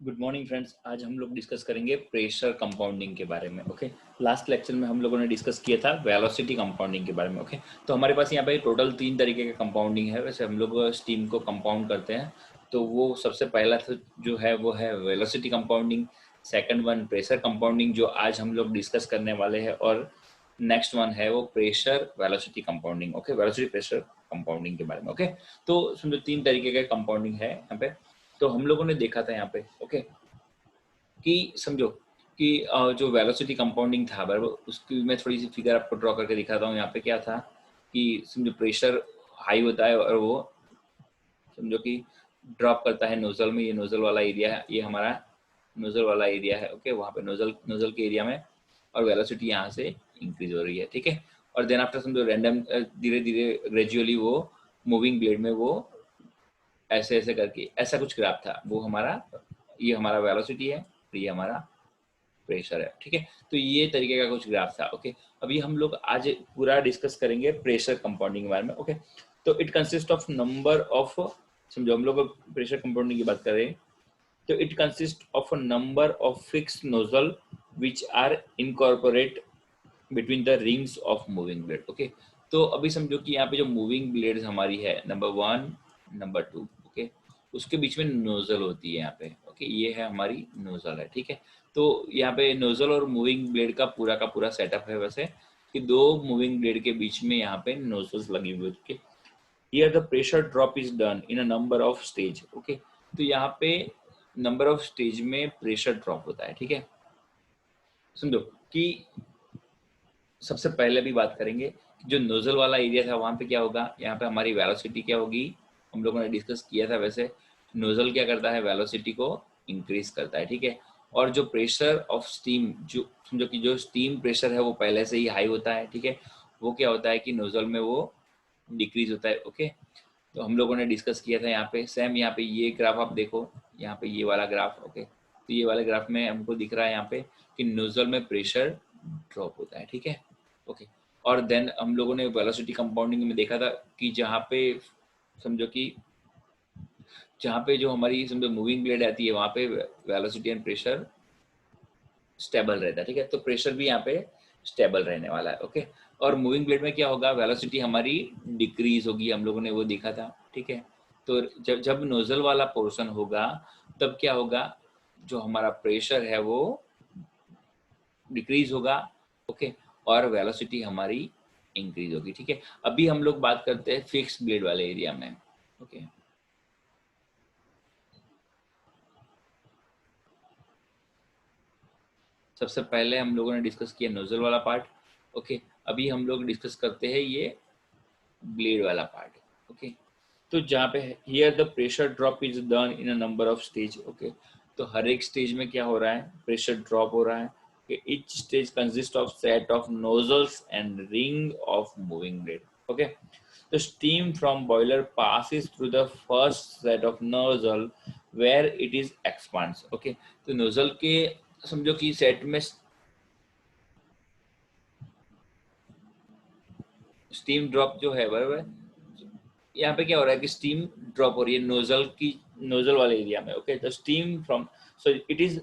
Good morning friends. आज हम लोग डिस्कस करेंगे प्रेशर कंपाउंडिंग के बारे में। ओके, लास्ट लेक्चर में हम लोगों ने डिस्कस किया था वेलोसिटी कंपाउंडिंग के बारे में। ओके, तो हमारे पास यहाँ पे टोटल 3 तरीके का कंपाउंडिंग है। वैसे हम लोग स्टीम को कंपाउंड करते हैं, तो वो सबसे पहला जो है वो है velocity compounding. Second one pressure compounding जो आज हम लोग डिस्कस करने वाले हैं, और नेक्स्ट वन है वो pressure velocity compounding. Okay, velocity pressure compounding के बारे में। ओके, तो समझो 3 तरीके का कंपाउंडिंग है यहाँ पे। तो हम लोगों ने देखा था यहाँ पे, ओके, कि समझो कि जो वेलोसिटी कंपाउंडिंग था बराबर, उसकी मैं थोड़ी सी फिगर आपको ड्रॉ करके दिखाता हूँ। यहाँ पे क्या था कि समझो प्रेशर हाई होता है और वो समझो कि ड्रॉप करता है नोजल में। ये नोजल वाला एरिया है, ये हमारा नोजल वाला एरिया है। ओके, वहाँ पे नोजल नोजल के एरिया में, और वेलोसिटी यहाँ से इंक्रीज हो रही है। ठीक है, और देन आफ्टर समझो रैंडम धीरे धीरे ग्रेजुअली वो मूविंग ब्लेड में वो ऐसे ऐसे करके ऐसा कुछ ग्राफ था। वो हमारा, ये हमारा वेलोसिटी है, ये हमारा प्रेशर है। ठीक है, तो ये तरीके का कुछ ग्राफ था। ओके, अभी हम लोग आज पूरा डिस्कस करेंगे प्रेशर कंपाउंडिंग के बारे में। ओके, तो it consist of number of, समझो हम लोग प्रेशर कंपाउंडिंग की बात करें तो it consist of a number of fixed nozzle which are incorporate between the rings of moving blade. Okay, तो अभी समझो कि यहाँ पे जो मूविंग ब्लेड्स हमारी है, नंबर 1 नंबर 2, ओके, उसके बीच में नोजल होती है यहाँ पे। ओके, ये है हमारी नोजल है। ठीक है, तो यहाँ पे नोजल और मूविंग ब्लेड का पूरा सेटअप है वैसे, कि दो मूविंग ब्लेड के बीच में यहाँ पे नोजल्स लगी हुई है। Here the pressure drop is done in a number of stage. Okay, तो यहाँ पे नंबर ऑफ स्टेज में प्रेशर ड्रॉप होता है। ठीक है, समझो कि सबसे पहले भी बात करेंगे जो नोजल वाला एरिया था वहां पे क्या होगा, यहाँ पे हमारी वेलोसिटी क्या होगी, हम लोगों ने डिस्कस किया था। वैसे नोजल क्या करता है, वेलोसिटी को इंक्रीज करता है। ठीक है, और जो प्रेशर ऑफ स्टीम, जो समझो कि जो स्टीम प्रेशर है वो पहले से ही हाई होता है। ठीक है, वो क्या होता है कि नोजल में वो डिक्रीज होता है। ओके, तो हम लोगों ने डिस्कस किया था यहाँ पे सेम। यहाँ पे ये ग्राफ आप देखो, यहाँ पे ये वाला ग्राफ। ओके, तो ये वाले ग्राफ में हमको दिख रहा है यहाँ पे कि नोजल में प्रेशर ड्रॉप होता है। ठीक है, ओके, और देन हम लोगों ने वेलोसिटी कंपाउंडिंग में देखा था कि जहाँ पे समझो कि जहाँ पे जो हमारी समझो मूविंग ब्लेड आती है वहाँ पे वेलोसिटी एंड प्रेशर स्टेबल रहता है। ठीक है, तो प्रेशर भी यहाँ पे स्टेबल रहने वाला है। ओके, और मूविंग ब्लेड में क्या होगा, वेलोसिटी हमारी डिक्रीज होगी, हम लोगों ने वो देखा था। ठीक है, तो जब जब नोजल वाला पोर्शन होगा तब क्या होगा, जो हमारा प्रेशर है वो डिक्रीज होगा। ओके, और वेलोसिटी हमारी इंक्रीज होगी। ठीक है, अभी हम लोग बात करते हैं फिक्स ब्लेड वाले एरिया में। ओके, सबसे पहले हम लोगों ने डिस्कस किया नोजल वाला पार्ट। ओके, अभी हम लोग डिस्कस करते हैं ये ब्लेड वाला पार्ट। ओके, तो जहाँ पे here the pressure drop is done in a number of stage. Okay, तो हर एक स्टेज में क्या हो रहा है, प्रेशर ड्रॉप हो रहा है। Each stage consist of set of nozzles and ring of moving blade. Okay, the steam from boiler passes through the first set of nozzle where it is expands. Okay, तो nozzle के समझो कि set में steam drop जो है बराबर, यहाँ पे क्या हो रहा है कि स्टीम ड्रॉप हो रही है नोजल की, नोजल वाले एरिया में। Okay, the steam from, so it is,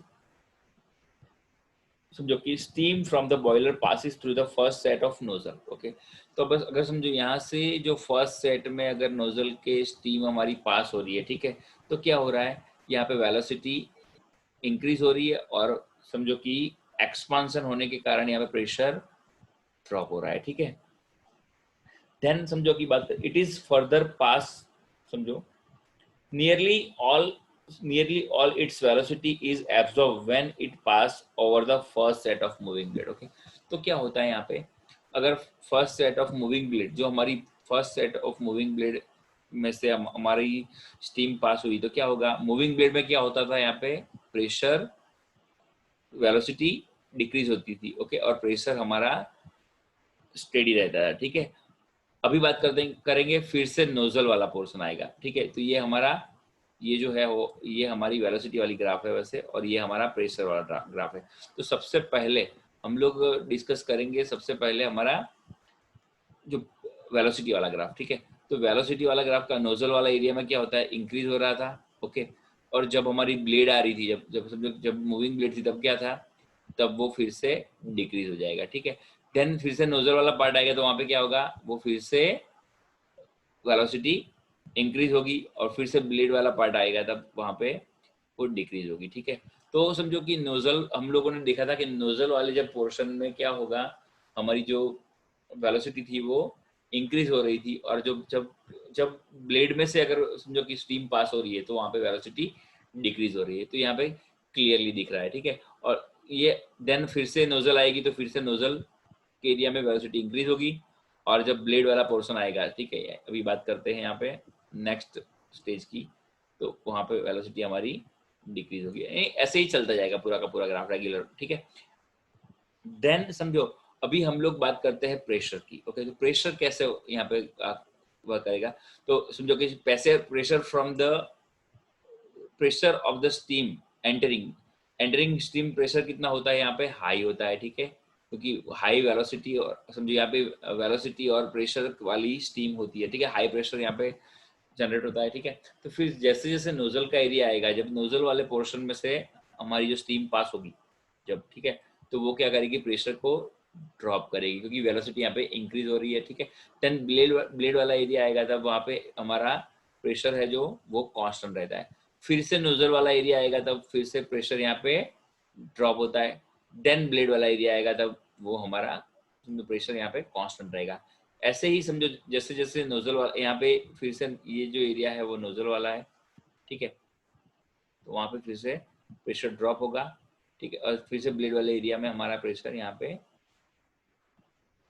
समझो कि steam from the boiler passes through the first set of nozzle. Okay, तो बस अगर समझो यहाँ से जो फर्स्ट सेट में अगर नोजल के स्टीम हमारी पास हो रही है, ठीक है, तो क्या हो रहा है, यहाँ पे वेलोसिटी इंक्रीज हो रही है, और समझो कि एक्सपांसन होने के कारण यहाँ पे प्रेशर ड्रॉप हो रहा है। ठीक है, देन समझो की बात, इट इज फर्दर पास, समझो nearly all nearly all its velocity is absorbed when it pass over the first set of moving blade. Okay, तो क्या होता है यहाँ पे, अगर first set of moving blade, जो हमारी first set of moving blade में से हमारी स्टीम पास हुई, तो क्या होगा, मूविंग ब्लेड में क्या होता था, यहाँ पे प्रेशर, वेलोसिटी डिक्रीज होती थी। ओके, और प्रेशर हमारा स्टेडी रहता है। ठीक है, अभी बात करेंगे फिर से नोजल वाला पोर्शन आएगा। ठीक है, तो ये हमारा, ये जो है वो, ये हमारी वेलोसिटी वाली ग्राफ है वैसे, और ये हमारा प्रेशर वाला ग्राफ है। तो सबसे पहले हम लोग डिस्कस करेंगे, सबसे पहले हमारा जो वेलोसिटी वाला ग्राफ। ठीक है, तो वेलोसिटी वाला ग्राफ का नोजल वाला एरिया में क्या होता है, इंक्रीज हो रहा था। ओके, और जब हमारी ब्लेड आ रही थी, जब जब समझो जब मूविंग ब्लेड थी तब क्या था, तब वो फिर से डिक्रीज हो जाएगा, ठीक है। देन फिर से नोजल वाला पार्ट आएगा तो वहां पे क्या होगा, वो फिर से वेलोसिटी इंक्रीज होगी, और फिर से ब्लेड वाला पार्ट आएगा तब वहां पे वो डिक्रीज होगी, ठीक है। तो समझो कि नोजल हम लोगों ने देखा था कि नोजल वाले जब पोर्शन में क्या होगा, हमारी जो वेलोसिटी थी वो इंक्रीज हो रही थी, और जब जब जब ब्लेड में से अगर समझो कि स्टीम पास हो रही है तो वहां पे वेलोसिटी डिक्रीज हो रही है, तो यहाँ पे क्लियरली दिख रहा है, ठीक है। और ये देन फिर से नोजल आएगी तो फिर से नोजल के एरिया में वेलोसिटी इंक्रीज होगी, और जब ब्लेड वाला पोर्शन आएगा, ठीक है, अभी बात करते हैं यहाँ पे नेक्स्ट स्टेज की, तो वहां पे वेलोसिटी हमारी डिक्रीज होगी। ऐसे ही चलता जाएगा पूरा का पूरा ग्राफ रेगुलर, ठीक है। देन समझो अभी हम लोग बात करते हैं प्रेशर की, ओके। तो प्रेशर कैसे यहाँ पे वर्क करेगा, तो समझो कि pressure from the pressure of the steam entering, entering steam pressure कितना होता है यहाँ पे, हाई होता है, ठीक है, क्योंकि हाई वेलोसिटी, और समझो यहाँ पे वेलोसिटी और प्रेशर वाली स्टीम होती है, ठीक है, हाई प्रेशर यहाँ पे जनरेट होता है, ठीक है। तो फिर जैसे जैसे नोजल का एरिया आएगा, जब नोजल वाले पोर्शन में से हमारी जो स्टीम पास होगी जब, ठीक है, तो वो क्या करेगी, प्रेशर को ड्रॉप करेगी, क्योंकि वेलोसिटी यहाँ पे इंक्रीज हो रही है, ठीक है। देन ब्लेड वाला एरिया आएगा तब वहाँ पे हमारा प्रेशर है जो वो कांस्टेंट रहता है। फिर से नोजल वाला एरिया आएगा तब फिर से प्रेशर यहाँ पे ड्रॉप होता है। देन ब्लेड वाला एरिया आएगा तब वो हमारा प्रेशर यहाँ पे कांस्टेंट रहेगा। ऐसे ही समझो जैसे जैसे नोजल वाला यहाँ पे फिर से ये जो एरिया है वो नोजल वाला है, ठीक है, तो वहां पे फिर से प्रेशर ड्रॉप होगा, ठीक है, और फिर से ब्लेड वाले एरिया में हमारा प्रेशर यहाँ पे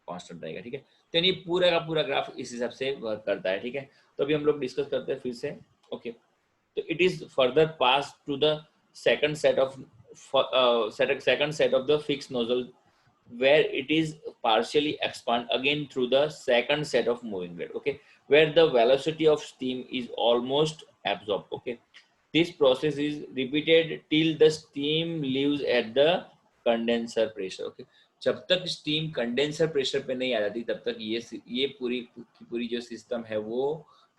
कांस्टेंट रहेगा, ठीक है। तो ये पूरा का पूरा ग्राफ इस हिसाब से वर्क करता है, ठीक है। तो अभी हम लोग डिस्कस करते हैं फिर से, ओके। तो it is further pass to the second set of second set of the fixed nozzle, where it is partially expand again through the second set of moving blade, okay, where the velocity of steam is almost absorbed, okay. This process is repeated till the steam leaves at the condenser pressure, okay. जब तक steam condenser pressure पे नहीं आ जाती तब तक ये पूरी पूरी जो सिस्टम है वो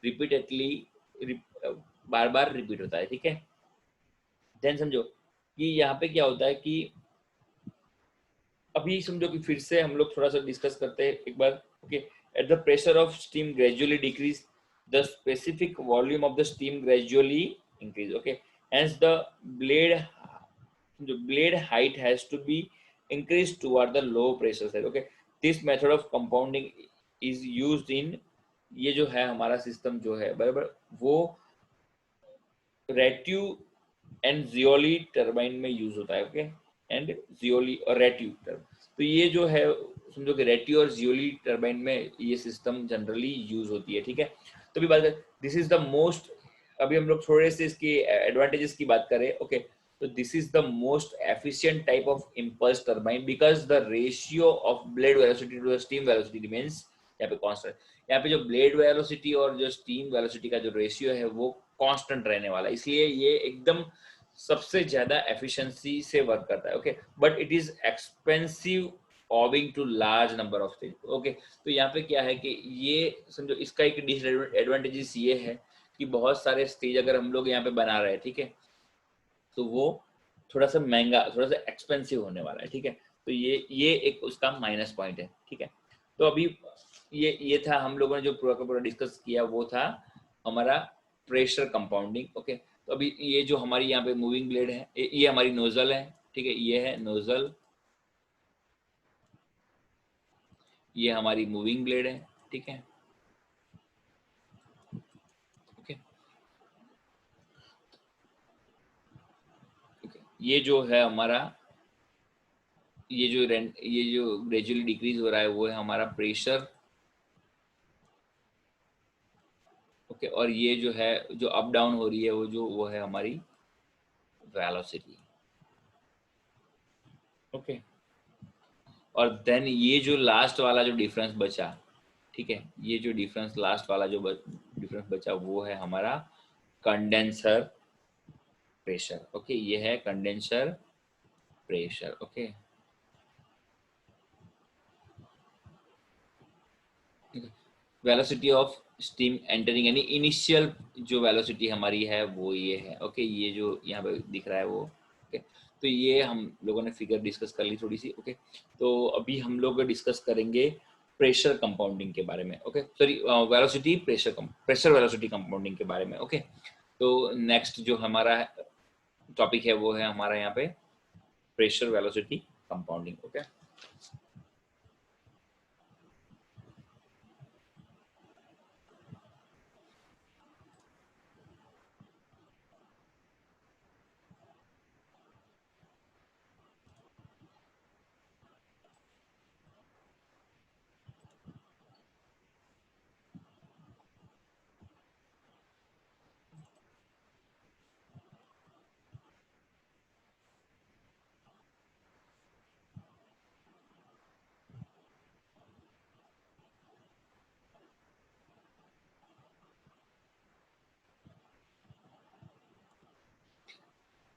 रिपीटेडली बार बार रिपीट होता है, ठीक है। देन समझो कि यहाँ पे क्या होता है कि अभी समझो कि फिर से हम लोग थोड़ा सा डिस्कस करते हैं एक बार, okay. At the pressure of steam gradually decrease, the specific volume of the steam gradually increase, okay. Hence the blade जो blade height has to be increase toward the low pressure side, okay. This method of compounding is used in, ये जो है हमारा system जो है बराबर वो Rateau and Zoelly turbine में यूज होता है, ओके। एंड जियोली और रेट्यू टर्बाइन, तो ये जो है समझो कि रेट्यू और जियोली टर्बाइन में ये सिस्टम जनरली यूज होती है, ठीक है। तो अभी बात करें, दिस इज द मोस्ट, अभी हम लोग थोड़े से इसकी एडवांटेजेस की बात करें, ओके। तो this is the most efficient type of impulse turbine because the ratio of blade velocity to the steam velocity remains यहाँ पे कांस्टेंट। यहाँ पे जो ब्लेड वेलोसिटी और जो स्टीम वेलोसिटी का जो रेशियो है वो कांस्टेंट रहने वाला है, इसलिए ये एकदम सबसे ज्यादा एफिशिएंसी से वर्क करता है, okay. But it is expensive owing to large number of stage, okay. तो यहाँ पे क्या है कि ये समझो इसका एक डिसएडवांटेजेस ये है कि बहुत सारे स्टेज अगर हम लोग यहाँ पे बना रहे हैं, ठीक है, तो वो थोड़ा सा महंगा, थोड़ा सा एक्सपेंसिव होने वाला है, ठीक है। तो ये एक उसका माइनस पॉइंट है, ठीक है। तो अभी ये था हम लोगों ने जो पूरा का पूरा डिस्कस किया वो था हमारा प्रेशर कंपाउंडिंग, ओके। तो अभी ये जो हमारी यहाँ पे मूविंग ब्लेड है ये हमारी नोजल है, ठीक है, ये है नोजल, ये हमारी मूविंग ब्लेड है, ठीक है, ओके। ओके ये जो है हमारा ये जो ग्रेजुअली डिक्रीज हो रहा है वो है हमारा प्रेशर, ओके। और ये जो है जो अप डाउन हो रही है वो है हमारी वेलोसिटी, ओके। और देन ये जो लास्ट वाला जो डिफरेंस बचा, ठीक है, ये जो डिफरेंस लास्ट वाला जो डिफरेंस बचा वो है हमारा कंडेंसर प्रेशर, ओके। ये है condenser pressure, okay. Velocity of steam entering यानी इनिशियल जो वेलोसिटी हमारी है वो ये है। ओके, ये जो यहाँ पे दिख रहा है वो। ओके, तो ये हम लोगों ने फिगर डिस्कस कर ली थोड़ी सी। ओके, तो अभी हम लोग डिस्कस करेंगे प्रेशर कंपाउंडिंग के बारे में। Okay, sorry, velocity pressure velocity compounding के बारे में। ओके, तो नेक्स्ट जो हमारा टॉपिक है वो है हमारा यहाँ पे प्रेशर वेलोसिटी कंपाउंडिंग। ओके,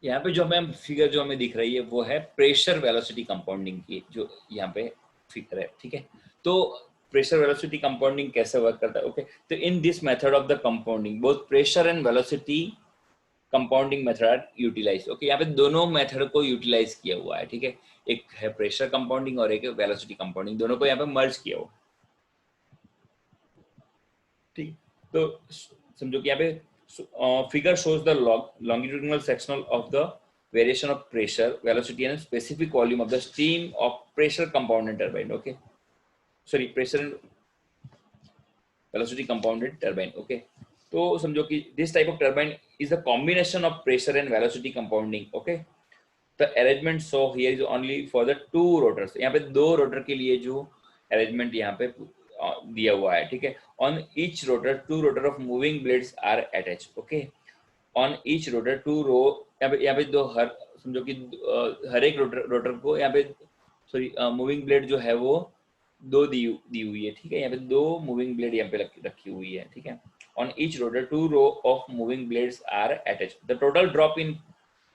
यहाँ पे जो हमें फिगर जो हमें दिख रही है वो है प्रेशर वेलोसिटी कंपाउंडिंग की, जो यहाँ पे फिगर है। ठीक है, तो प्रेशर वेलोसिटी कंपाउंडिंग कैसे वर्क करता है? ओके, तो in this method of the compounding both pressure and velocity compounding method utilize. Okay, यहाँ पे दोनों मेथड को यूटिलाइज किया हुआ है। ठीक है, एक है प्रेशर कंपाउंडिंग और एक है वेलोसिटी कंपाउंडिंग, दोनों को यहाँ पे मर्ज किया हुआ। ठीक, तो समझो कि यहाँ पे figure shows the longitudinal sectional of the variation of pressure, velocity and specific volume of the stream of pressure compounded turbine. Okay, sorry, pressure and velocity compounded turbine. Okay, तो समझो कि this type of turbine is a combination of pressure and velocity compounding. Okay, the arrangement so here is only for the two rotors. यहाँ पे दो rotor के लिए जो arrangement यहाँ पे दिया हुआ है। ठीक है, on each rotor two rotor of moving blades are attached. Okay, on each rotor two row, यहाँ पे दो हर समझो कि हर एक रोटर को यहाँ पे सॉरी मूविंग ब्लेड जो है वो दो दी हुई है। ठीक है, यहाँ पे दो मूविंग ब्लेड यहाँ पे रखी हुई है। ठीक है, on each rotor two row of moving blades are attached. The total drop in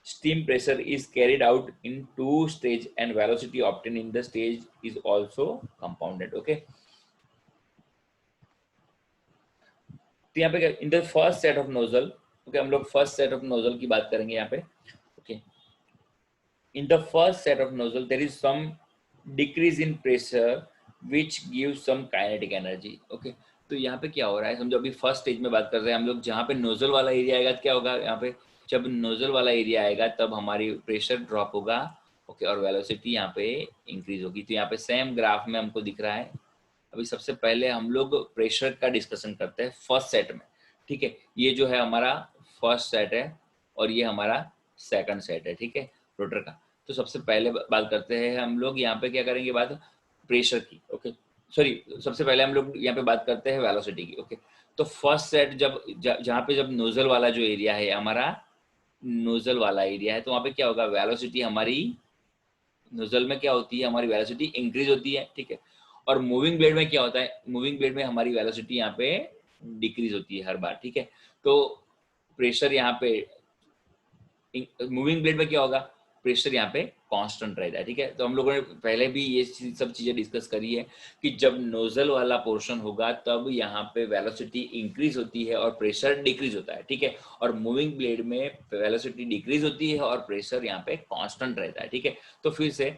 steam pressure is carried out in two stage and velocity obtained in the stage is also compounded. Okay, तो यहाँ पे इन the first set of nozzle, okay, हम लोग first set of nozzle की बात करेंगे यहाँ पे। Okay, in the first set of nozzle there is some decrease in pressure which gives some kinetic energy. Okay, तो यहाँ पे क्या हो रहा है, समझो अभी फर्स्ट स्टेज में बात कर रहे हैं हम लोग, जहाँ पे नोजल वाला एरिया आएगा तो क्या होगा, यहाँ पे जब नोजल वाला एरिया आएगा तब हमारी प्रेशर ड्रॉप होगा। ओके, और वेलोसिटी यहाँ पे इंक्रीज होगी। तो यहाँ पे सेम ग्राफ में हमको दिख रहा है। अभी सबसे पहले हम लोग प्रेशर का डिस्कशन करते हैं फर्स्ट सेट में। ठीक है, ये जो है हमारा फर्स्ट सेट है और ये हमारा सेकंड सेट है। ठीक है, रोटर का। तो सबसे पहले बात करते हैं हम लोग यहाँ पे क्या करेंगे, बात प्रेशर की। ओके, सॉरी, सबसे पहले हम लोग यहाँ पे बात करते हैं वेलोसिटी की। ओके, तो फर्स्ट सेट जब जहाँ पे जब नोजल वाला जो एरिया है हमारा, नोजल वाला एरिया है, तो वहाँ पे क्या होगा, वेलोसिटी हमारी नोजल में क्या होती है, हमारी वेलोसिटी इंक्रीज होती है। ठीक है, और मूविंग ब्लेड में क्या होता है, मूविंग ब्लेड में हमारी वेलोसिटी यहाँ पे डिक्रीज होती है हर बार। ठीक है, तो प्रेशर यहाँ पे मूविंग ब्लेड में क्या होगा, प्रेशर यहाँ पे कांस्टेंट रहता है। ठीक है, तो हम लोगों ने पहले भी ये सब चीजें डिस्कस करी है कि जब नोजल वाला पोर्शन होगा तब यहाँ पे वेलोसिटी इंक्रीज होती है और प्रेशर डिक्रीज होता है। ठीक है, और मूविंग ब्लेड में वेलोसिटी डिक्रीज होती है और प्रेशर यहाँ पे कांस्टेंट रहता है। ठीक है, तो फिर से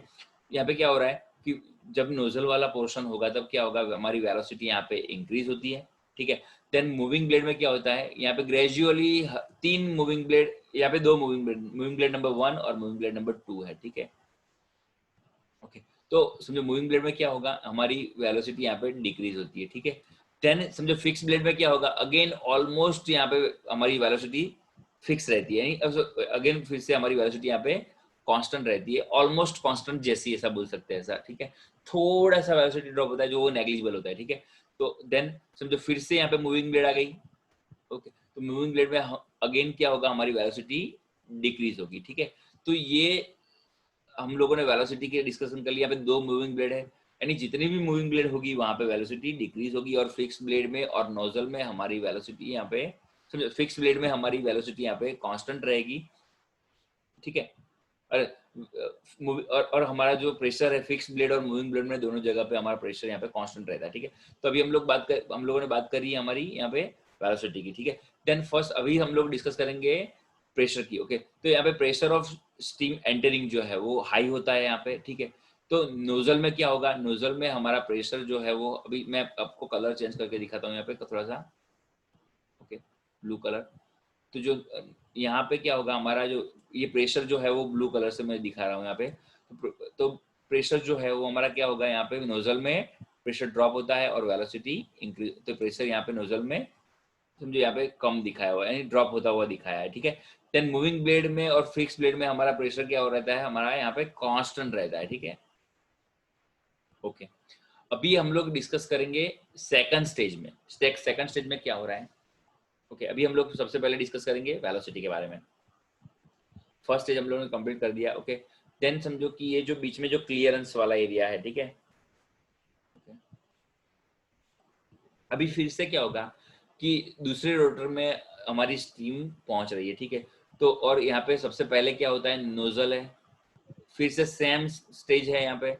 यहाँ पे क्या हो रहा है कि जब नोजल वाला पोर्शन होगा तब क्या होगा, हमारी वेलोसिटी यहाँ पे इंक्रीज होती है। ठीक है, देन मूविंग ब्लेड में क्या होता है, यहाँ पे ग्रेजुअली तीन मूविंग ब्लेड, यहाँ पे दो मूविंग ब्लेड नंबर 1 और मूविंग ब्लेड नंबर 2 है। ठीक है, ओके, तो समझो मूविंग ब्लेड में क्या होगा, हमारी वेलोसिटी यहाँ पे डिक्रीज होती है। ठीक है, देन समझो फिक्स ब्लेड में क्या होगा, अगेन ऑलमोस्ट यहाँ पे हमारी वेलोसिटी फिक्स रहती है। अगेन फिर से हमारी वेलोसिटी यहाँ पे कांस्टेंट रहती है, ऑलमोस्ट कांस्टेंट जैसी, ऐसा बोल सकते हैं ऐसा। ठीक है, थोड़ा सा वेलोसिटी ड्रॉप होता है जो वो नेग्लिजिबल होता है। ठीक है, तो देन समझो फिर से यहाँ पे मूविंग ब्लेड आ गई। ओके, तो मूविंग ब्लेड में अगेन क्या होगा, हमारी वेलोसिटी डिक्रीज होगी। ठीक है, तो ये हम लोगों ने वेलोसिटी के डिस्कशन कर लिया। यहाँ पे दो मूविंग ब्लेड है, यानी जितनी भी मूविंग ब्लेड होगी वहां पे वेलोसिटी डिक्रीज होगी, और फिक्स ब्लेड में और नोजल में हमारी वेलोसिटी यहाँ पे समझो, फिक्स ब्लेड में हमारी वेलोसिटी यहाँ पे कांस्टेंट रहेगी। ठीक है, और और हमारा जो प्रेशर है फिक्स ब्लेड और मूविंग ब्लेड में दोनों जगह पे हमारा प्रेशर यहाँ पे कांस्टेंट रहता है, ठीक है। तो अभी हम लोगों ने बात करी है हमारी यहाँ पे वेलोसिटी की, ठीक है। देन फर्स्ट अभी हम लोग डिस्कस करेंगे प्रेशर की, ओके। तो यहाँ पे प्रेशर ऑफ स्टीम एंटरिंग जो है वो हाई होता है यहाँ पे, ठीक है। तो नोजल में क्या होगा, नोजल में हमारा प्रेशर जो है वो, अभी मैं आपको कलर चेंज करके दिखाता हूँ यहाँ पे थोड़ा सा, ओके, ब्लू कलर। तो जो यहाँ पे क्या होगा, हमारा जो ये प्रेशर जो है वो ब्लू कलर से मैं दिखा रहा हूँ यहाँ पे। तो प्रेशर जो है वो हमारा क्या होगा, यहाँ पे नोजल में प्रेशर ड्रॉप होता है और वेलोसिटी इंक्रीज, तो प्रेशर यहाँ पे नोजल में समझो यहाँ पे कम दिखाया हुआ है, यानी ड्रॉप होता हुआ दिखाया है, ठीक है। देन मूविंग ब्लेड में और फिक्स ब्लेड में हमारा प्रेशर क्या हो रहता है, हमारा यहाँ पे कांस्टेंट रहता है, ठीक है, ओके। अभी हम लोग डिस्कस करेंगे सेकंड स्टेज में, सेकंड स्टेज में क्या हो रहा है, ओके। अभी हम लोग सबसे पहले डिस्कस करेंगे वेलोसिटी के बारे में। फर्स्ट स्टेज हम लोगों ने कंप्लीट कर दिया, ओके। देन समझो कि ये जो बीच में जो क्लियरेंस वाला एरिया है, ठीक है, अभी फिर से क्या होगा कि दूसरे रोटर में हमारी स्टीम पहुंच रही है, ठीक है। तो और यहाँ पे सबसे पहले क्या होता है, नोजल है, फिर से सेम स्टेज है यहाँ पे,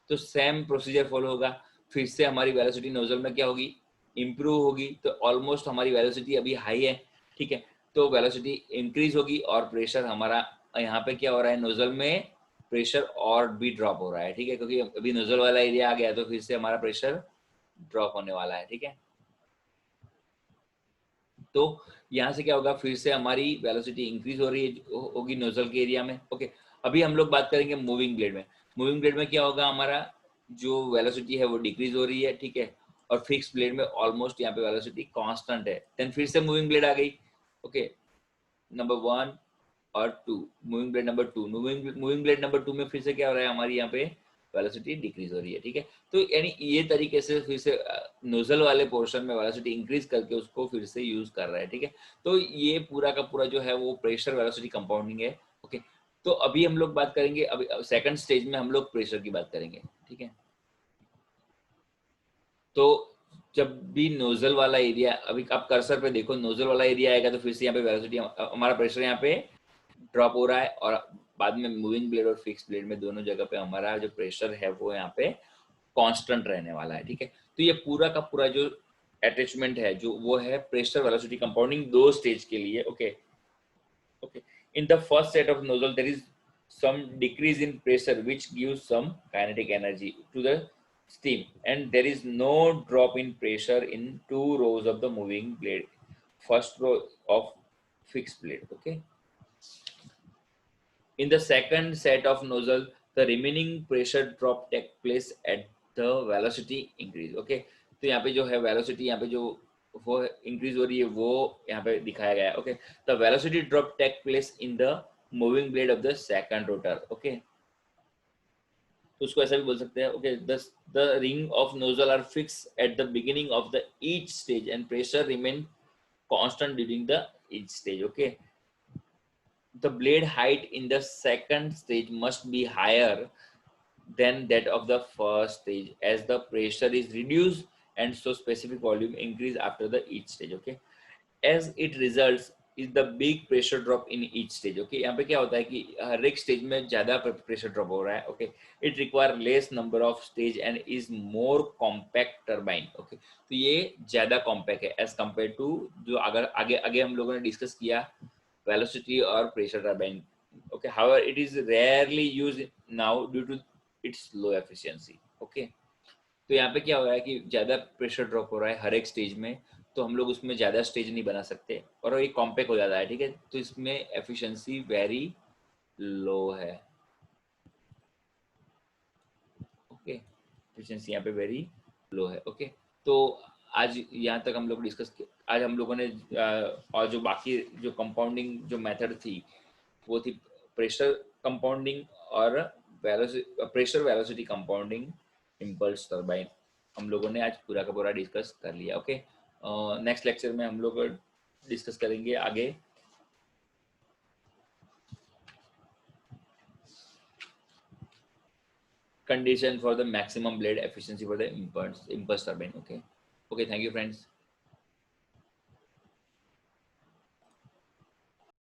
तो सेम प्रोसीजर फॉलो होगा। फिर से हमारी वेलोसिटी नोजल में क्या होगी, इंप्रूव होगी, तो ऑलमोस्ट हमारी वेलोसिटी अभी हाई है, ठीक है। तो वेलोसिटी इंक्रीज होगी और प्रेशर हमारा यहाँ पे क्या हो रहा है, नोजल में प्रेशर और भी ड्रॉप हो रहा है, ठीक है, क्योंकि अभी नोजल वाला एरिया आ गया तो फिर से हमारा प्रेशर ड्रॉप होने वाला है, ठीक है। तो यहाँ से क्या होगा, फिर से हमारी वेलोसिटी इंक्रीज हो रही है होगी नोजल के एरिया में, ओके। अभी हम लोग बात करेंगे मूविंग ब्लेड में। मूविंग ब्लेड में क्या होगा, हमारा जो वेलोसिटी है वो डिक्रीज हो रही है, ठीक है। और फिक्स ब्लेड में ऑलमोस्ट यहाँ पे वेलोसिटी कांस्टेंट है। देन फिर से मूविंग ब्लेड आ गई, ओके, नंबर 1 और 2, moving blade number 2, moving blade number 2 में फिर से क्या हो रहा है, हमारी यहाँ पे वेलोसिटी डिक्रीज हो रही है, ठीक है। तो यानी ये तरीके से फिर से नोजल वाले पोर्शन में वेलोसिटी इंक्रीज करके उसको फिर से यूज कर रहा है, ठीक है। तो ये पूरा का पूरा जो है वो प्रेशर वेलोसिटी कंपाउंडिंग है, ओके। तो अभी हम लोग बात करेंगे, अभी सेकंड स्टेज में हम लोग प्रेशर की बात करेंगे, ठीक है। तो जब भी नोजल वाला एरिया, अभी आप कर्सर पे देखो, नोजल वाला एरिया आएगा तो फिर से यहाँ पे वेलोसिटी, हमारा प्रेशर यहाँ पे ड्रॉप हो रहा है, और बाद में मूविंग ब्लेड और फिक्स ब्लेड में दोनों जगह पे हमारा जो प्रेशर है वो यहाँ पे कांस्टेंट रहने वाला है, ठीक है। तो ये पूरा का पूरा जो अटैचमेंट है जो वो है प्रेशर वेलोसिटी कंपाउंडिंग दो स्टेज के लिए, okay, okay. In the first set of nozzle there is some decrease in pressure which gives some kinetic energy to the steam, and there is no drop in pressure in two rows of the moving blade, first row of fixed blade, okay. In the second set of nozzle, the remaining pressure drop take place at the velocity increase. Okay, तो यहाँ पे जो है velocity यहाँ पे जो वो increase हो रही है वो यहाँ पे दिखाया गया है. Okay, the velocity drop take place in the moving blade of the second rotor. Okay, तो उसको ऐसा भी बोल सकते हैं. Okay, the ring of nozzle are fixed at the beginning of the each stage and pressure remain constant during the each stage. Okay, the blade height in the second stage must be higher than that of the first stage as the pressure is reduced and so specific volume increase after the each stage, okay. As it results is the big pressure drop in each stage, okay. यहाँ पे क्या होता है कि हर एक stage में ज्यादा pressure drop हो रहा है, okay. It require less number of stage and is more compact turbine, okay. तो ये ज्यादा कॉम्पैक्ट है as compared to जो अगर आगे आगे हम लोगों ने डिस्कस किया velocity or pressure turbine, okay. However, it is rarely used now due to its low efficiency, okay. तो यहाँ पे क्या हो रहा है कि ज्यादा प्रेशर ड्रॉप हो रहा है हर एक स्टेज में, तो हम लोग उसमें ज्यादा स्टेज नहीं बना सकते और ये कॉम्पैक्ट हो जाता है, ठीक है। तो इसमें एफिशिएंसी वेरी लो है, ओके, एफिशिएंसी यहाँ पे वेरी लो है, ओके। तो आज यहाँ तक हम लोग डिस्कस, आज हम लोगों ने और जो बाकी जो कंपाउंडिंग जो मेथड थी वो थी प्रेशर कंपाउंडिंग और pressure velocity compounding impulse turbine, हम लोगों ने आज पूरा का पूरा डिस्कस कर लिया, ओके। नेक्स्ट लेक्चर में हम लोग डिस्कस करेंगे आगे condition for the maximum blade efficiency for the impulse turbine, okay. Okay, thank you friends.